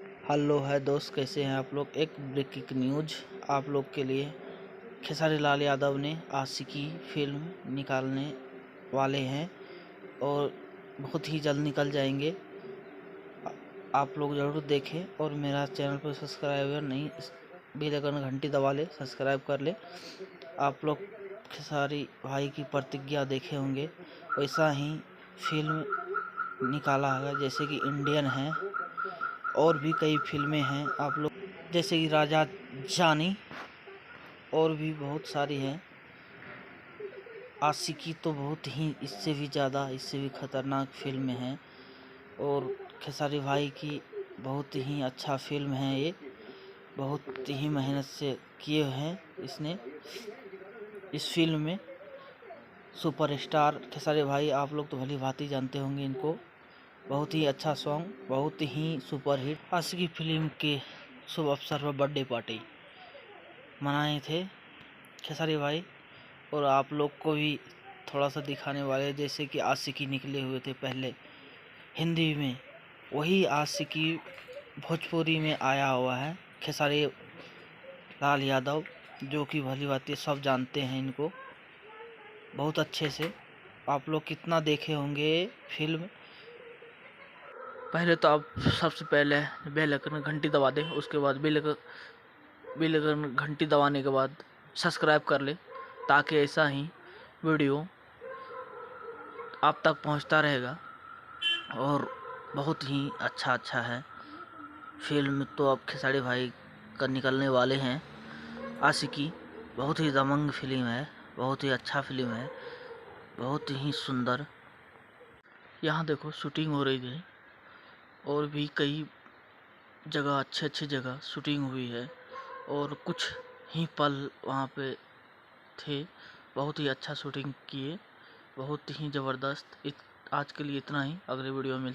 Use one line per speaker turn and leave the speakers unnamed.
Hello है दोस्त, कैसे हैं आप लोग। एक ब्रेकिंग न्यूज आप लोग के लिए। खेसारी लाल यादव ने आशिकी फिल्म निकालने वाले हैं और बहुत ही जल्द निकल जाएंगे। आप लोग ज़रूर देखें और मेरा चैनल पर सब्सक्राइबर नहीं, बेल आइकन घंटी दबा ले, सब्सक्राइब कर ले। आप लोग खेसारी भाई की प्रतिज्ञा देखे होंगे, वैसा ही फिल्म निकाला है, जैसे कि इंडियन है और भी कई फिल्में हैं आप लोग, जैसे कि राजा जानी और भी बहुत सारी हैं। आशिकी तो बहुत ही इससे भी ज़्यादा, इससे भी खतरनाक फिल्म है और खेसारी भाई की बहुत ही अच्छा फिल्म है ये। बहुत ही मेहनत से किए हैं इसने इस फिल्म में। सुपरस्टार खेसारी भाई, आप लोग तो भली भांति जानते होंगे इनको। बहुत ही अच्छा सॉन्ग, बहुत ही सुपरहिट। आशिकी फिल्म के शुभ अवसर पर बर्थडे पार्टी मनाए थे खेसारी भाई, और आप लोग को भी थोड़ा सा दिखाने वाले, जैसे कि आशिकी निकले हुए थे पहले हिंदी में, वही आशिकी भोजपुरी में आया हुआ है। खेसारी लाल यादव, जो कि भली भांति सब जानते हैं इनको बहुत अच्छे से। आप लोग कितना देखे होंगे फिल्म। पहले तो आप सबसे पहले बेल आइकन घंटी दबा दें, उसके बाद बेल आइकन घंटी दबाने के बाद सब्सक्राइब कर ले, ताकि ऐसा ही वीडियो आप तक पहुंचता रहेगा। और बहुत ही अच्छा है फिल्म। तो अब खेसारी भाई का निकलने वाले हैं आशिकी। बहुत ही दमंग फिल्म है, बहुत ही अच्छा फिल्म है, बहुत ही सुंदर। यहाँ देखो शूटिंग हो रही है और भी कई जगह, अच्छी जगह शूटिंग हुई है और कुछ ही पल वहाँ पे थे। बहुत ही अच्छा शूटिंग किए, बहुत ही ज़बरदस्त। आज के लिए इतना ही, अगले वीडियो में मिलते